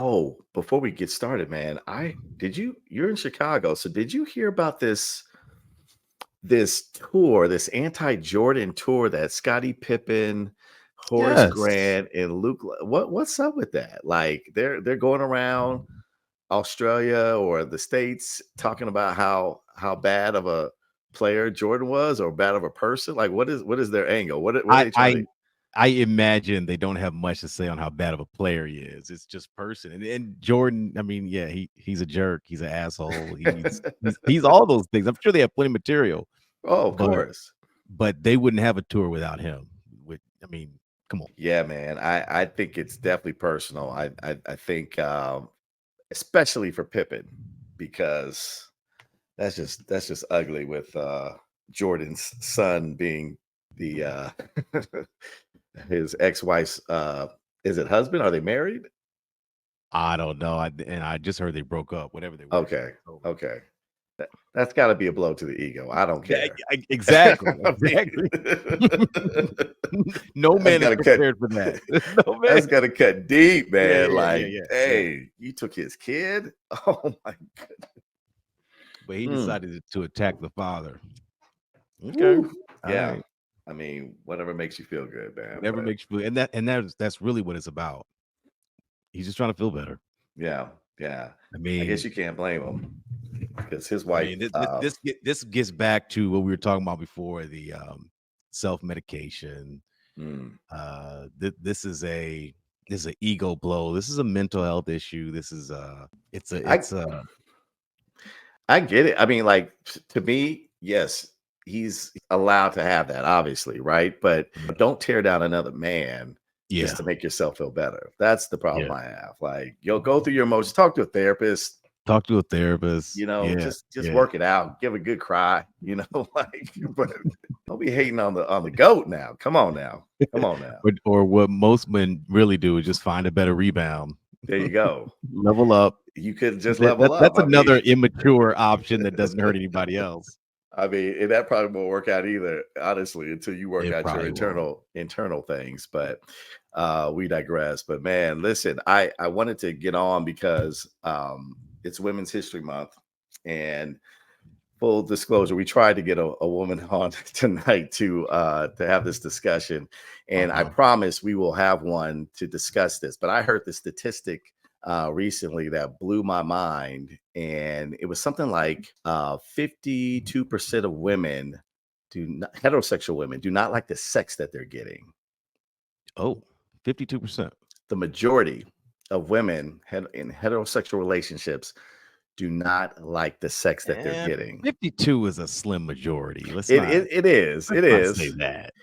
Oh, before we get started, man, you're in Chicago, so did you hear about this tour, this anti-Jordan tour that Scottie Pippen, Horace Yes. Grant, and what's up with that? Like they're going around Australia or the States talking about how bad of a player Jordan was or bad of a person. Like what is their angle? What are I they trying to I I imagine they don't have much to say on how bad of a player he is. It's just person. And Jordan, I mean, yeah, he's a jerk. He's an asshole. He's all those things. I'm sure they have plenty of material, Oh, of but course. they wouldn't have a tour without him. With I mean, come on. Yeah, man. I think it's definitely personal. I think especially for Pippen because that's just ugly with Jordan's son being the his ex-wife's is it husband? Are they married? I don't know. I just heard they broke up. Whatever they were, Okay. it's over. Okay. That's got to be a blow to the ego. I don't care. Exactly. I Exactly. mean, No that's man is got to cut. prepared for that. No man. That's got to cut deep, Yeah, man. yeah, yeah, Like, yeah, yeah. hey, you took his kid. Oh my But he God. decided to attack the father. Okay. Woo. All Yeah. right. I mean, whatever makes you feel good, man. Whatever But makes you feel, and that's really what it's about. He's just trying to feel better. yeah, yeah. I I guess mean, you can't blame him because his I wife. mean, this gets back to what we were talking about before, the self medication. Mm, This is an ego blow. This is a mental health issue. This is I I get it. I mean, like to me, yes, he's allowed to have that, obviously, right? But don't tear down another man just yeah, to make yourself feel better. That's the problem yeah. I have. Like, you'll go through your emotions, talk to a therapist, Talk to a therapist. you know, Yeah, just yeah. work it out, give a good cry, like, but don't be hating on the goat now. Come on now. Come on now. Or what most men really do is just find a better rebound, There you go. level up. You could just That, level that up. that's another immature option that doesn't hurt anybody else. I mean, and that probably won't work out either, honestly, until you work It out your probably won't. internal things. But we digress. But man, listen, I wanted to get on because it's Women's History Month, and full disclosure, we tried to get a woman on tonight to have this discussion, and I Uh-huh. promise we will have one to discuss this. But I heard the statistic recently that blew my mind, and it was something like 52% of women heterosexual women do not like the sex that they're getting. Oh, 52%. The majority of women in heterosexual relationships do not like the sex that they're And getting. 52 is a slim majority. It is. It Let's not say is. that.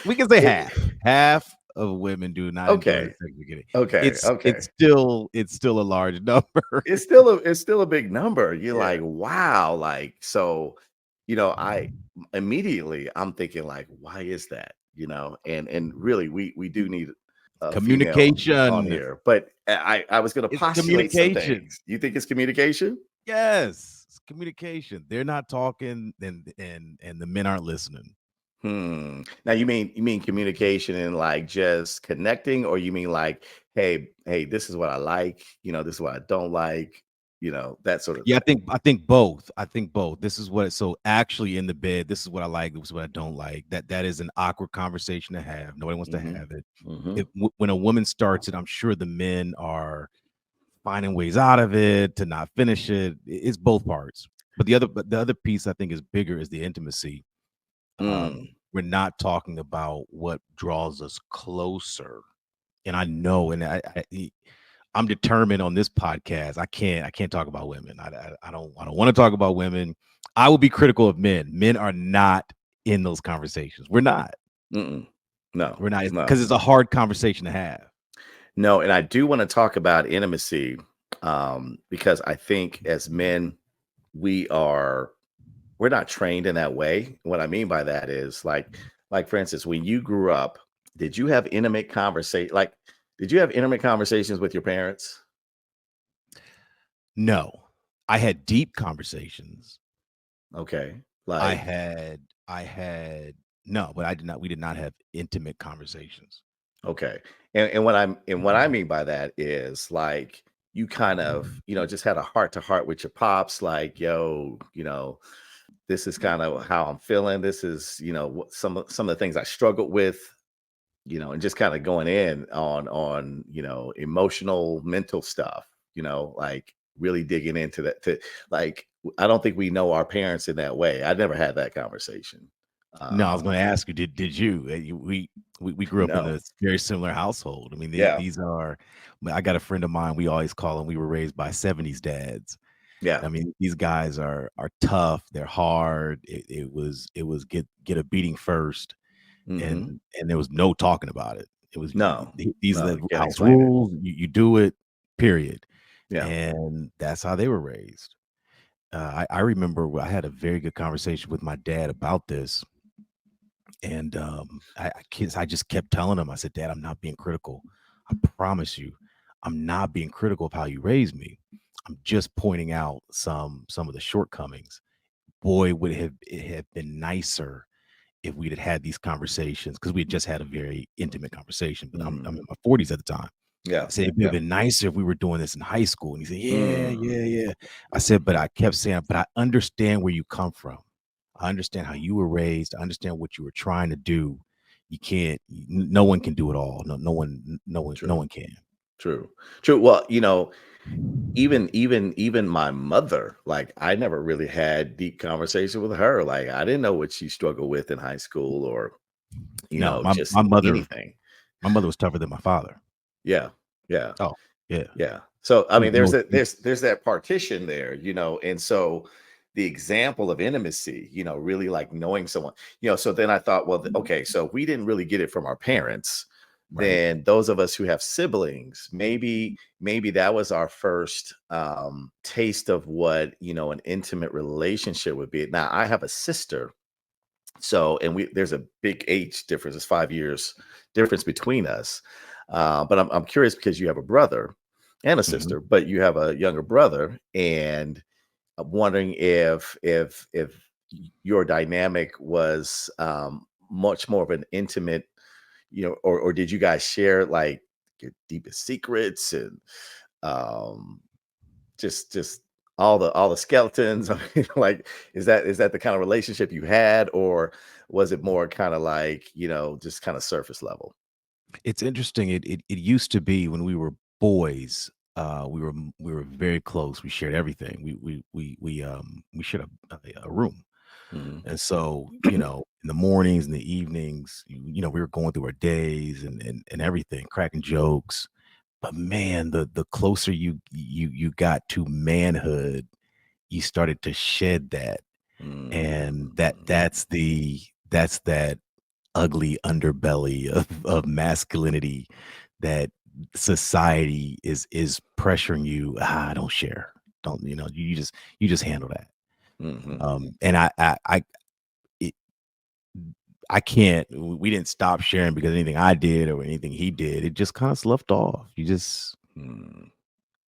We can say It half. Half of women do not enjoy the okay. sex we're getting. Okay. It's Okay. it's still it's still a large number. It's still a big number. You're Yeah. like, wow, like so, I immediately I'm thinking like, why is that? And really we do need a female on Communication. here. But I was gonna It's postulate some communication. things. You think it's communication? Yes, it's communication. They're not talking, and the men aren't listening. Now you mean communication and like just connecting, or you mean like, hey, this is what I like, this is what I don't like, that sort of Yeah, I thing. think I think both. I think both. This is what so actually in the bed, this is what I like, this is what I don't like. That is an awkward conversation to have. Nobody wants to Hmm. have it. Hmm. When a woman starts it, I'm sure the men are finding ways out of it to not finish it. It's both parts. But the other piece I think is bigger is the intimacy. Mm. We're not talking about what draws us closer. And I know, and I'm determined on this podcast. I can't talk about women. I don't want to talk about women. I will be critical of men. Men are not in those conversations. We're not. Mm-mm. No, We're not no, because it's a hard conversation to have. no. And I do want to talk about intimacy, because I think as men, we are we're not trained in that way. What I mean by that is like for instance, when you grew up, did you have intimate conversation? Like, did you have intimate conversations with your parents? No, I had deep conversations. Okay, I like had I had no, but I did not. We did not have intimate conversations. Okay. And what I mean by that is like you kind of, just had a heart to heart with your pops, like, yo, this is kind of how I'm feeling. This is, what some of the things I struggled with, and just kind of going in on, emotional, mental stuff, like really digging into that like I don't think we know our parents in that way. I never had that conversation. No, I was Um, going to ask you, did you? We grew up in no. a very similar household. I mean, Yeah. these are. I got a friend of mine. We always call them. We were raised by '70s dads. Yeah. I mean, these guys are tough. They're hard. It was get a beating first, Hmm. and there was no talking about it. It was No. these are No, the you can't house explain it. rules. You do it. Period. Yeah. And that's how they were raised. I remember I had a very good conversation with my dad about this, and I just kept telling him, I said, "Dad, I'm not being critical. I promise you, I'm not being critical of how you raised me. I'm just pointing out some of the shortcomings. Boy, would it have been nicer if we'd had these conversations because we had just had a very intimate conversation. But I'm Mm. in my 40s at the time. Yeah. I said, it'd have Yeah. been nicer if we were doing this in high school. And he said, yeah, Mm. yeah, yeah. I said, but I kept saying, but I understand where you come from. I understand how you were raised. I understand what you were trying to do. You can't, no one can do it all. No True. one can. True. True. Well, even my mother, like I never really had deep conversation with her. Like I didn't know what she struggled with in high school or, No, just anything. my mother was tougher than my father. Yeah. Yeah. Oh, yeah. Yeah. So, I mean, No, there's that partition there, and so the example of intimacy, really like knowing someone, so then I thought, well, okay, so we didn't really get it from our parents. right. Then those of us who have siblings, maybe that was our first taste of what, an intimate relationship would be. Now, I have a sister, so and we there's a big age difference. It's 5 years difference between us. But I'm curious because you have a brother and a Mhm. sister, but you have a younger brother, and I'm wondering if your dynamic was much more of an intimate, or did you guys share like your deepest secrets and um, just all the skeletons? I mean, like, is that the kind of relationship you had, or was it more kind of like, just kind of surface level? It's interesting. It used to be when we were boys, we were very close. We shared everything. We shared a room. Hmm. And so, in the mornings and the evenings, we were going through our days and everything, cracking jokes. But man, the closer you got to manhood, you started to shed that. And Mm. that's that ugly underbelly of masculinity that society is pressuring you. Don't share. Don't, you just handle that. Mhm. And it, I can't. We didn't stop sharing because anything I did or anything he did. It just kind of sloughed off. You just Mm.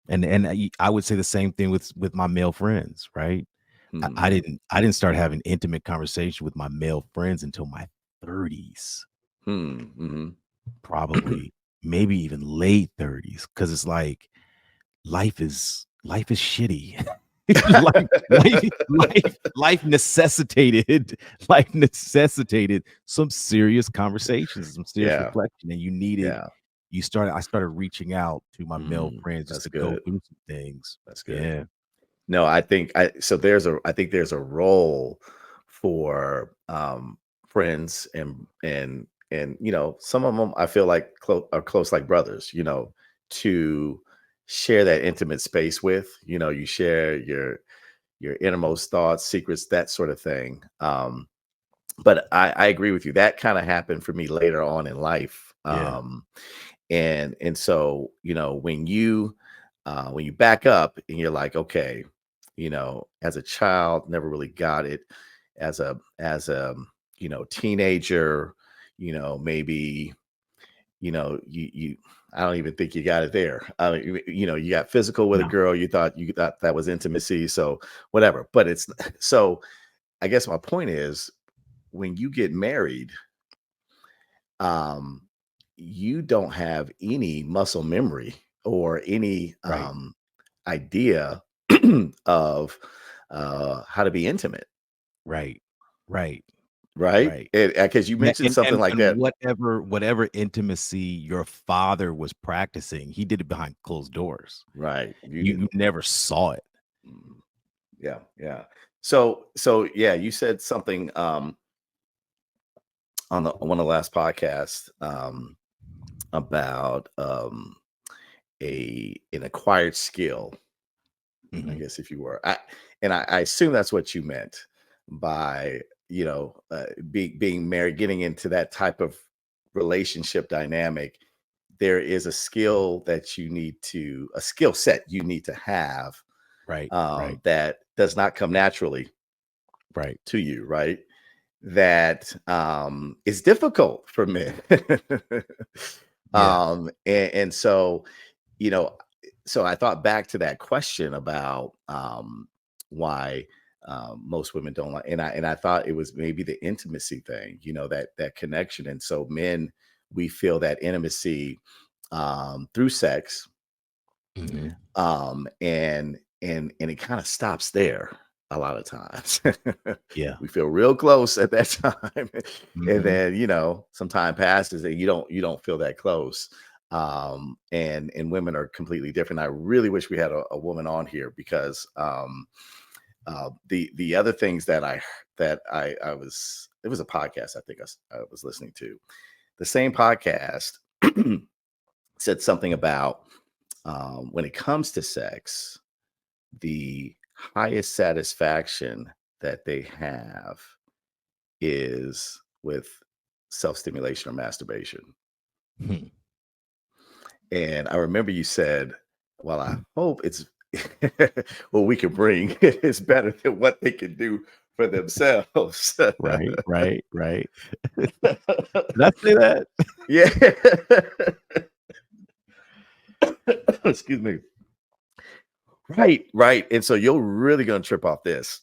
and I would say the same thing with my male friends, right? I Mhm. didn't start having intimate conversation with my male friends until my 30s, Hmm. Mhm. probably maybe even late 30s, because it's like life is shitty. Life necessitated life necessitated some serious conversations, some serious Yeah. reflection, and Yeah. I started reaching out to my male friends just That's to go good. through some things. That's good. Yeah, No, I think there's a role for friends and some of them I feel like are close like brothers, to share that intimate space with. You share your innermost thoughts, secrets, that sort of thing. But I agree with you. That kind of happened for me later on in life. yeah, And so, when you back up and you're like, okay, as a child, never really got it. As a teenager, maybe, you I don't even think you got it there. You got physical with a no, girl, you thought that was intimacy, so whatever. But it's so I guess my point is when you get married, um, you don't have any muscle memory or any Right. idea of how to be intimate, Right. Right. right? Right. Because you Yeah, mentioned something like and that, whatever intimacy your father was practicing, he did it behind closed doors. right? You You didn't. never saw it. Mm, yeah, yeah. So yeah, you said something on the one of the last podcasts about a an acquired skill, I Mhm. guess, if you were. I assume that's what you meant by, being married, getting into that type of relationship dynamic. There is a skill that you need to, a skill set you need to have, Right. Right. that does not come naturally Right. to you, right? That is difficult for men. Yeah. And so, you know, so I thought back to that question about why most women don't like, and I thought it was maybe the intimacy thing, that connection. And so men, we feel that intimacy through sex, Mhm. and it kind of stops there a lot of times. Yeah. We feel real close at that time, and Mhm. then some time passes and you don't feel that close. And women are completely different. I really wish we had a woman on here, because the other things that I was, it was a podcast, I think I was listening to. The same podcast said something about, when it comes to sex, the highest satisfaction that they have is with self-stimulation or masturbation. Hmm. And I remember you said, well, I hope it's what we can bring is better than what they can do for themselves. Right. Right. Right. Did I say that? Yeah. Excuse me. Right, right. And so you're really going to trip off this.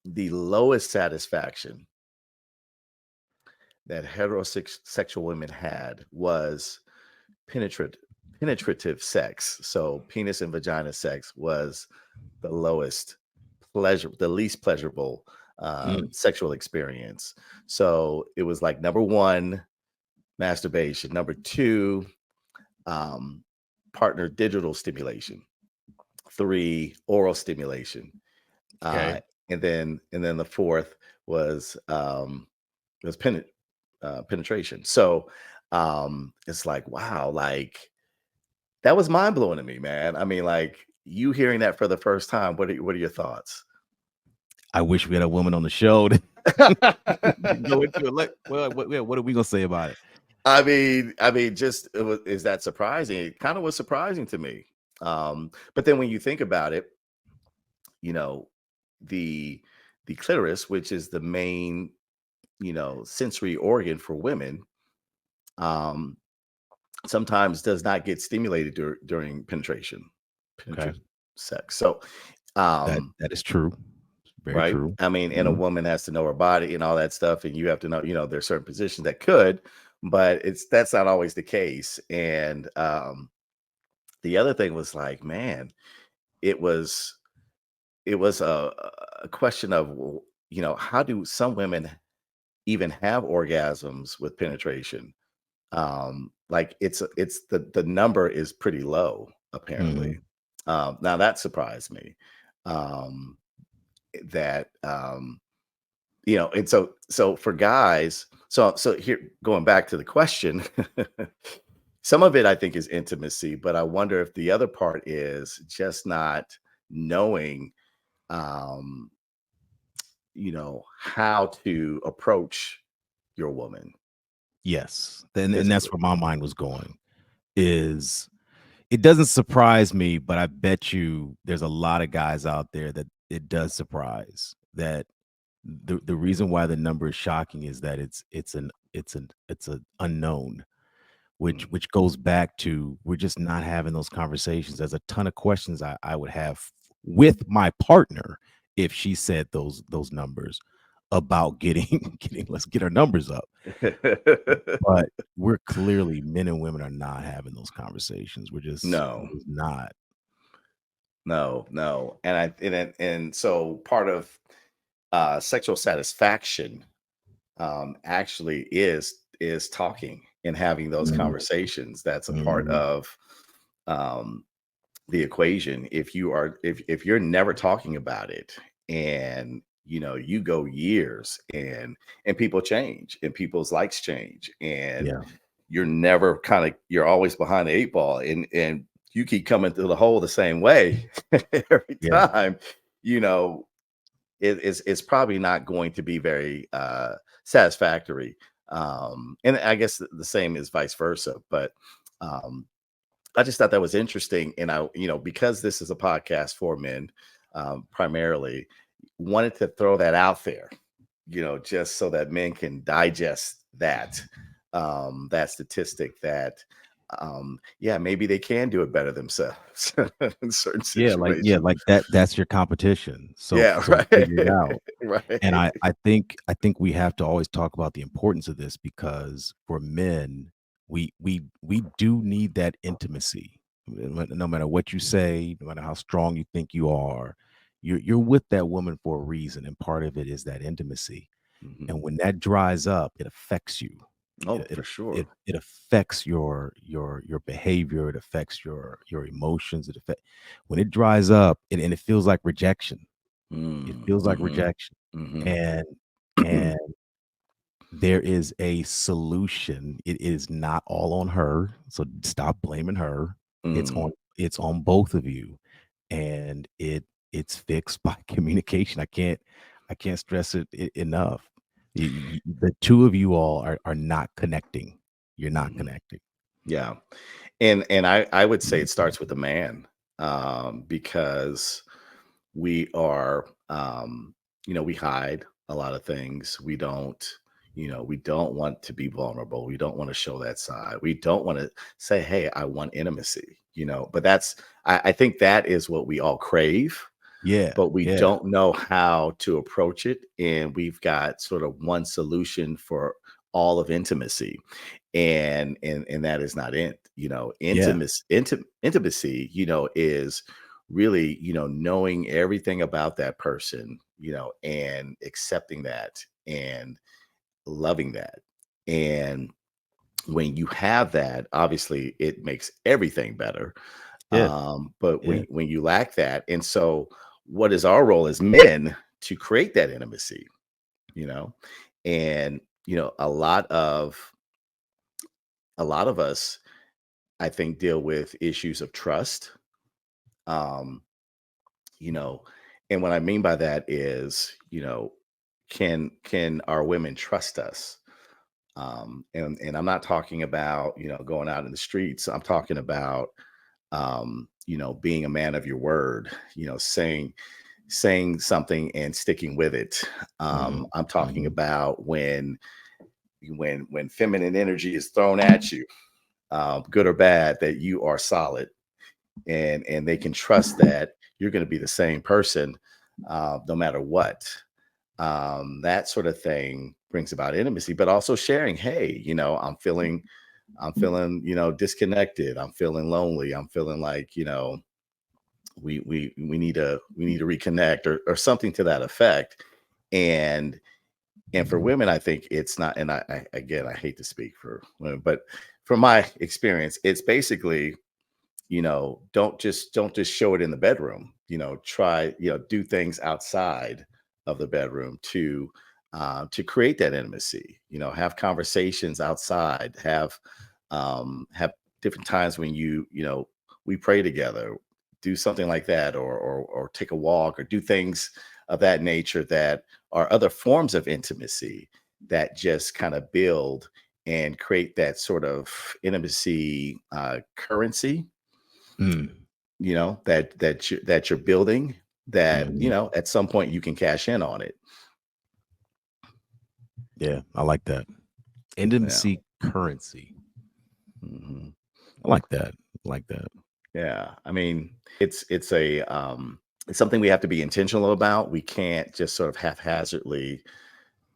The lowest satisfaction that heterosexual women had was penetrate penetrative sex. So penis and vagina sex was the lowest pleasure, the least pleasurable Mm. sexual experience. So it was like number one, masturbation. Number two, um, partner digital stimulation. Three, oral stimulation. Uh, Okay. and then the fourth was penetration. So it's like, wow, like that was mind blowing to me, man. I mean, like, you hearing that for the first time, what are your thoughts? I wish we had a woman on the show to go into it. Like, well, what are we gonna say about it? I mean, just is that surprising? It kind of was surprising to me. But then when you think about it, you know, the the clitoris, which is the main, sensory organ for women, um, sometimes does not get stimulated during penetration, Okay. penetrative sex. So, That um, that is true. Very right? true. I mean, and a Mhm. woman has to know her body and all that stuff, and you have to know, there's certain positions that could, but that's not always the case. And the other thing was like, man, it was it was a question of, well, how do some women even have orgasms with penetration? Like it's the number is pretty low, apparently. Mhm. Now that surprised me. Um, that and so for guys, so here, going back to the question, some of it I think is intimacy, but I wonder if the other part is just not knowing, um, how to approach your woman Yes. And that's physically. where my mind was going, is it doesn't surprise me, but I bet you there's a lot of guys out there that it does surprise. That the reason why the number is shocking is that it's an unknown, which Mm, which goes back to we're just not having those conversations. There's a ton of questions I would have with my partner if she said those numbers. about getting getting let's get our numbers up. But we're clearly men and women are not having those conversations. We're No, just not. no. And so part of sexual satisfaction actually is talking and having those Mhm, conversations. That's a part mhm. of um, the equation. If you're never talking about it, and you go years, and people change, and people's likes change, and Yeah, you're always behind the eight ball, and you keep coming through the hole the same way every yeah, time, you know it's probably not going to be very satisfactory. And I guess the same is vice versa. But um, I just thought that was interesting. And because this is a podcast for men, primarily, wanted to throw that out there, just so that men can digest that statistic that, yeah, maybe they can do it better themselves in certain situations. like that's your competition. So Yeah, so right. figure it out. And Right. I think we have to always talk about the importance of this because for men, we do need that intimacy. No matter what you say, no matter how strong you think you are, you're with that woman for a reason, and part of it is that intimacy. Mhm. And when that dries up, it affects you. Oh, It it for it, sure. it affects your behavior. It affects your emotions. It affect when it dries up, and it feels like rejection. It Mm, feels like mhm, rejection, mhm. and and there is a solution. It is not all on her, so stop blaming her. It's Mm, on it's on both of you, and it's fixed by communication. I can't stress it enough. The two of you all are not connecting. You're not mhm. connecting. Yeah. And I would say it starts with the man, because we are, we hide a lot of things. We don't want to be vulnerable. We don't want to show that side. We don't want to say, hey, I want intimacy, but I think that is what we all crave, Yeah, but we yeah, don't know how to approach it. And we've got sort of one solution for all of intimacy. And that is not it. yeah, Intimacy, is really, knowing everything about that person, and accepting that and loving that. And when you have that, obviously it makes everything better. yeah, But yeah, when you lack that, and so what is our role as men to create that intimacy, you know? And a lot of us, I think, deal with issues of trust. Um, you know, and what I mean by that is, can our women trust us? And I'm not talking about, going out in the streets. I'm talking about, being a man of your word, saying something and sticking with it. mhm, I'm talking mhm, about when feminine energy is thrown at you, good or bad, that you are solid, and they can trust that you're going to be the same person, no matter what. That sort of thing brings about intimacy, but also sharing. Hey, I'm feeling, disconnected. I'm feeling lonely. I'm feeling like, we need to reconnect, or something to that effect. And for women, I think it's not. And again, I hate to speak for women, but from my experience, it's basically, don't just show it in the bedroom. Try, do things outside of the bedroom to create that intimacy. Have conversations outside. Have different times when we pray together. Do something like that, or take a walk, or do things of that nature that are other forms of intimacy that just kind of build and create that sort of intimacy currency, mm, that you're building, that mhm. at some point you can cash in on it. Yeah, I like that. Yeah. Intimacy currency. Mhm. I like that. I like that. Yeah, I mean, it's something we have to be intentional about. We can't just sort of haphazardly,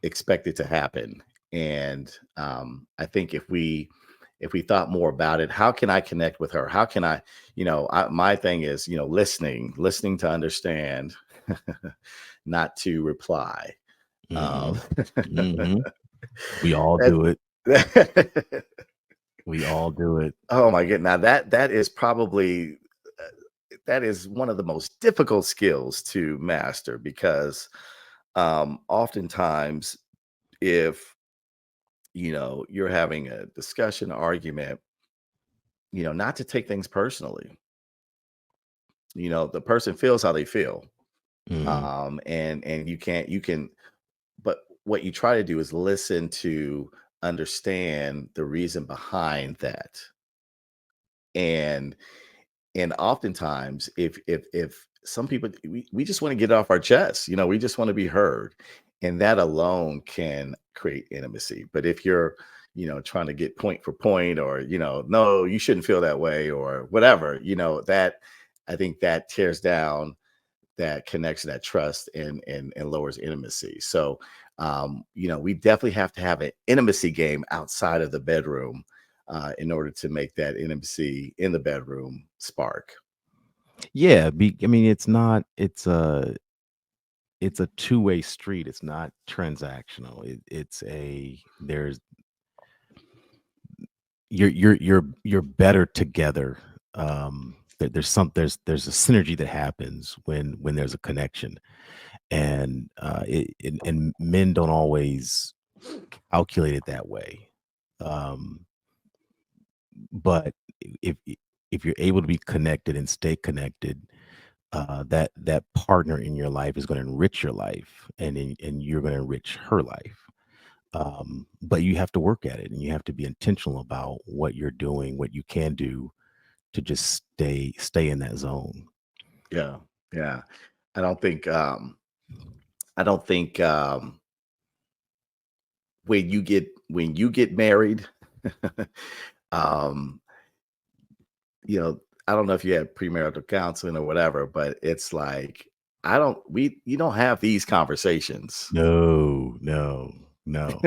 expect it to happen. And I think if we thought more about it, how can I connect with her? How can I, my thing is, listening to understand, not to reply. Um, Mhm. Mhm. We all that, do it. We all do it. oh my goodness. Now that is probably that is one of the most difficult skills to master because oftentimes if you're having a discussion argument, not to take things personally. The person feels how they feel. Mhm. And you can but what you try to do is listen to understand the reason behind that. And oftentimes if some people, we just want to get it off our chest, we just want to be heard, and that alone can create intimacy. But if you're trying to get point for point, or no, you shouldn't feel that way, or whatever, that I think that tears down that connection, that trust, and lowers intimacy. So we definitely have to have an intimacy game outside of the bedroom, in order to make that intimacy in the bedroom spark. Yeah, I mean, it's a two-way street. It's not transactional. It's a there's you're better together. There's a synergy that happens when there's a connection, and and men don't always calculate it that way. Um, but if if you're able to be connected and stay connected, that partner in your life is going to enrich your life, and you're going to enrich her life. But you have to work at it, and you have to be intentional about what you're doing, what you can do to just stay in that zone. Yeah, yeah. I don't think when you get married, um, I don't know if you had premarital counseling or whatever, but it's like I don't we you don't have these conversations. No, no, no.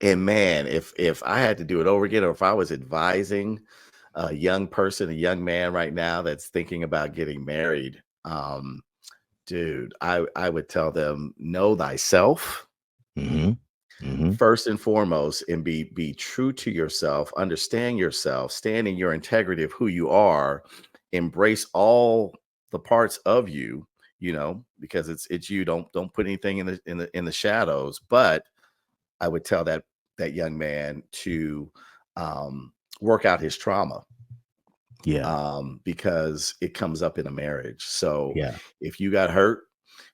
And man, if I had to do it over again, or if I was advising a young person, a young man right now that's thinking about getting married, dude, I would tell them, know thyself Hmm. Hmm. first and foremost, and be true to yourself, understand yourself, stand in your integrity of who you are, embrace all the parts of you, because it's you. Don't put anything in the shadows. But I would tell that young man to work out his trauma, Yeah, because it comes up in a marriage. So yeah, if you got hurt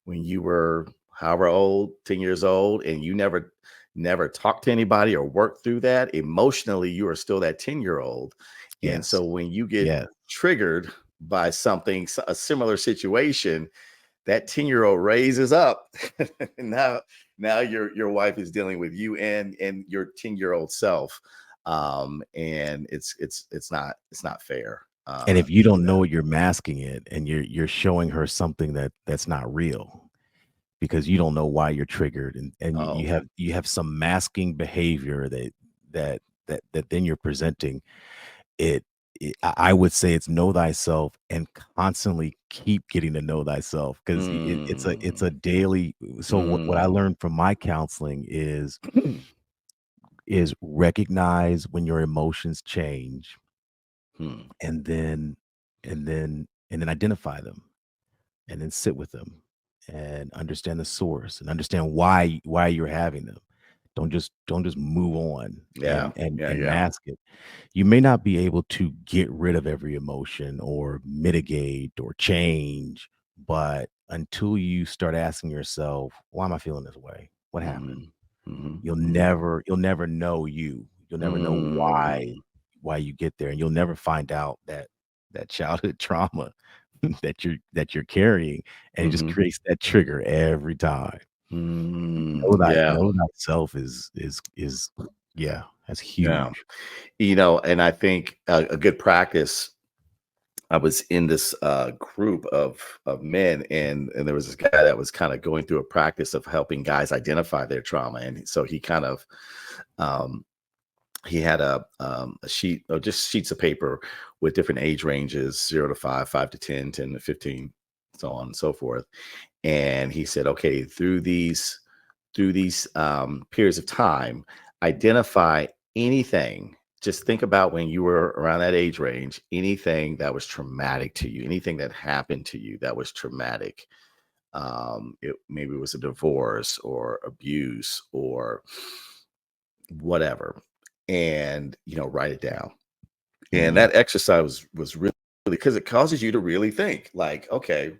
when you were however old, 10 years old, and you never talked to anybody or worked through that emotionally, you are still that 10-year-old. And yes, so when you get yes, triggered by something, a similar situation, that 10-year-old raises up. now now your wife is dealing with you and your 10-year-old self. And it's not fair and if to you do don't that. know it, you're masking it, and you're showing her something that's not real, because you don't know why you're triggered, and Oh. you have some masking behavior that that then you're presenting. It, it i I would say it's know thyself, and constantly keep getting to know thyself, because it's Mm. a daily. So what I Mm. learned from my counseling is recognize when your emotions change, Hmm. and then and then identify them, and then sit with them, and understand the source, and understand why you're having them. Don't just move on Yeah, yeah, and yeah. mask it. You may not be able to get rid of every emotion, or mitigate, or change, but until you start asking yourself, why am I feeling this way? What happened? Mhm. Mhm. You'll Mhm. never know you. You'll never know Mm. why you get there, and you'll never find out that childhood trauma that you're carrying, and it just Mhm. creates that trigger every time. Mm. Yeah, Know thyself is yeah, that's yeah. huge. And I think a good practice I was in this group of men, and there was this guy that was kind of going through a practice of helping guys identify their trauma, and so he kind of um, he had a sheet or just sheets of paper with different age ranges, 0 to 5, 5 to 10, 10 to 15, so on and so forth. And he said, okay, through these periods of time, identify anything. Just think about when you were around that age range, anything that was traumatic to you, anything that happened to you that was traumatic. It maybe it was a divorce or abuse or whatever, and write it down. And Mhm. that exercise was really because it causes you to really think, like, okay,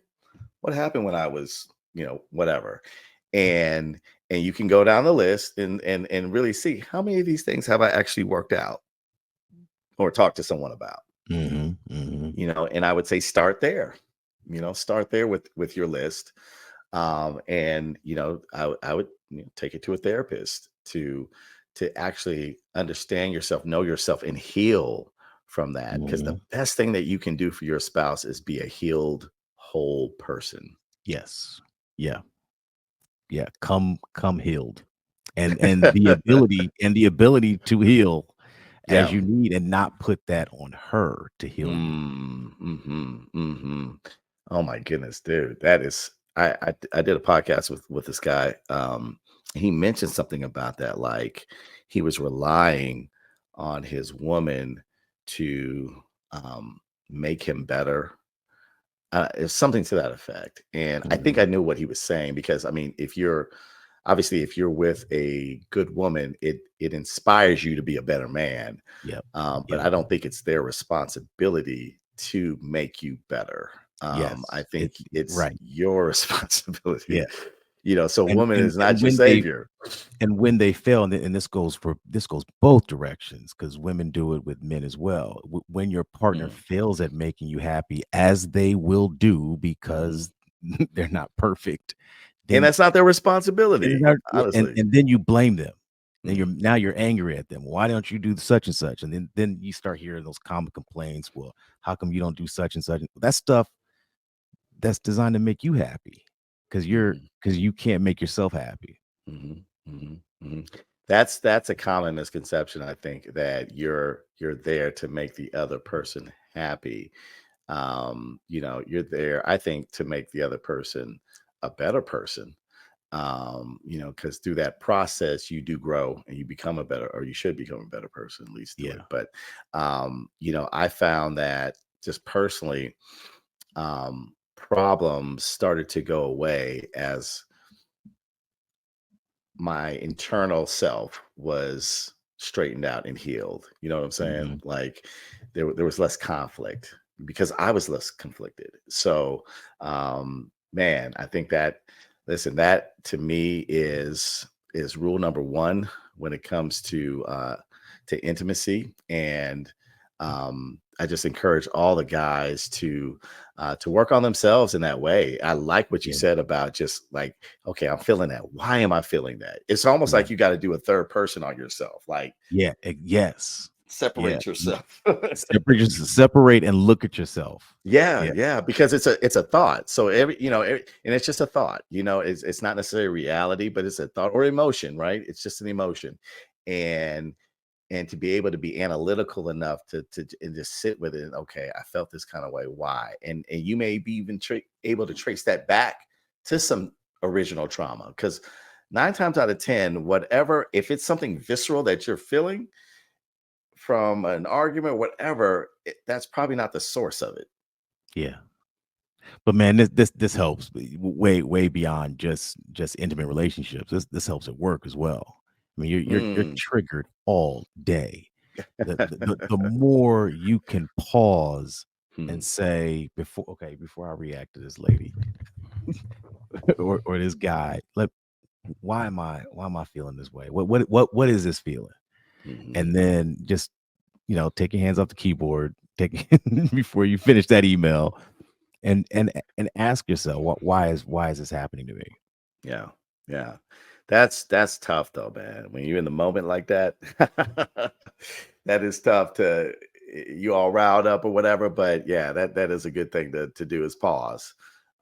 what happened when I was, whatever. And you can go down the list and really see how many of these things have I actually worked out or talked to someone about. Mhm. Mhm. And I would say start there. Start there with your list. And I would take it to a therapist to actually understand yourself, know yourself, and heal from that. Because the Mhm. best thing that you can do for your spouse is be a healed, whole person. Yes. Yeah. Yeah. Come healed. And the ability to heal as Yeah. you need and not put that on her to heal you. Mm-hmm. Oh my goodness, dude. That is I did a podcast with this guy. He mentioned something about that, like he was relying on his woman to make him better. It's something to that effect. And I think Mhm. I knew what he was saying because I mean, if you're with a good woman, it inspires you to be a better man. Yep. But Yep. I don't think it's their responsibility to make you better. I Yes. think it's Right. your Yeah. responsibility. So And woman and is and not your when they savior. and when they fail, and this goes both directions because women do it with men as well. When your partner Mm, fails at making you happy, as they will do mhm. because they're not perfect, And then that's not their responsibility, honestly. and then you blame them. Then Mhm, you're angry at them. Why don't you do such and such? And then you start hearing those common complaints. Well, how come you don't do such and such? That stuff that's designed to make you happy mhm. because you can't make yourself happy. Mhm, mhm, mhm. That's a common misconception, I think, that you're there to make the other person happy. You're there, I think, to make the other person a better person. Because through that process you do grow and you become a better, or you should become a better person, at least do it. Yeah. But I found that just personally, problems started to go away as my internal self was straightened out and healed. You know what I'm saying? Mhm. Like there was less conflict because I was less conflicted. So man, I think that listen, that to me is rule number one when it comes to intimacy. And I just encourage all the guys to work on themselves in that way. I like what you Yeah. said about just like, okay, I'm feeling that. Why am I feeling that? It's almost Yeah. like you got to do a third person on yourself, like Yeah, yes. Yeah, separate yourself. separate and look at yourself. Yeah, Yeah, yeah, because it's a thought. So and it's just a thought. It's not necessarily reality, but it's a thought or emotion, right? It's just an emotion. And and to be able to be analytical enough to and just sit with it. And, okay, I felt this kind of way. Why? And you may be even able to trace that back to some original trauma, because 9 times out of 10, whatever, if it's something visceral that you're feeling from an argument, whatever, that's probably not the source of it. yeah. But man, this helps way beyond just intimate relationships. This helps at work as well. I mean, you're Mm. triggered all day. The more you can pause and Hmm. say before I react to this lady or this guy, why am I feeling this way? What is this feeling? Hmm. And then just take your hands off the keyboard, take before you finish that email, and ask yourself, why is this happening to me? Yeah, yeah. That's tough though, man. When you're in the moment like that, that is tough to. you all riled up or whatever. But yeah, that is a good thing to do is pause.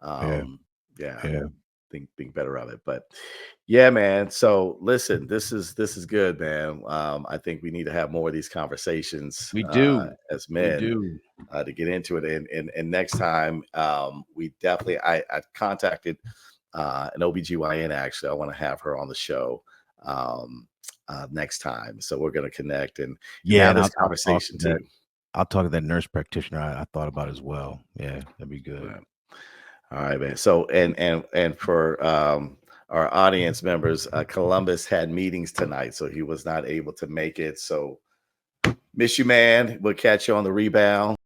Yeah. Yeah, Yeah. think better of it. But yeah, man. So listen, this is good, man. I think we need to have more of these conversations We do. as We men do. to get into it. And next time, we definitely I contacted an OBGYN. Actually, I want to have her on the show next time. So we're going to connect and Yeah, have and this I'll talk conversation to that. too. I'll talk to that nurse practitioner I thought about as well. Yeah, that'd be good. Yeah. All right, man. So and for our audience members, Columbus had meetings tonight, so he was not able to make it. So miss you, man. We'll catch you on the rebound.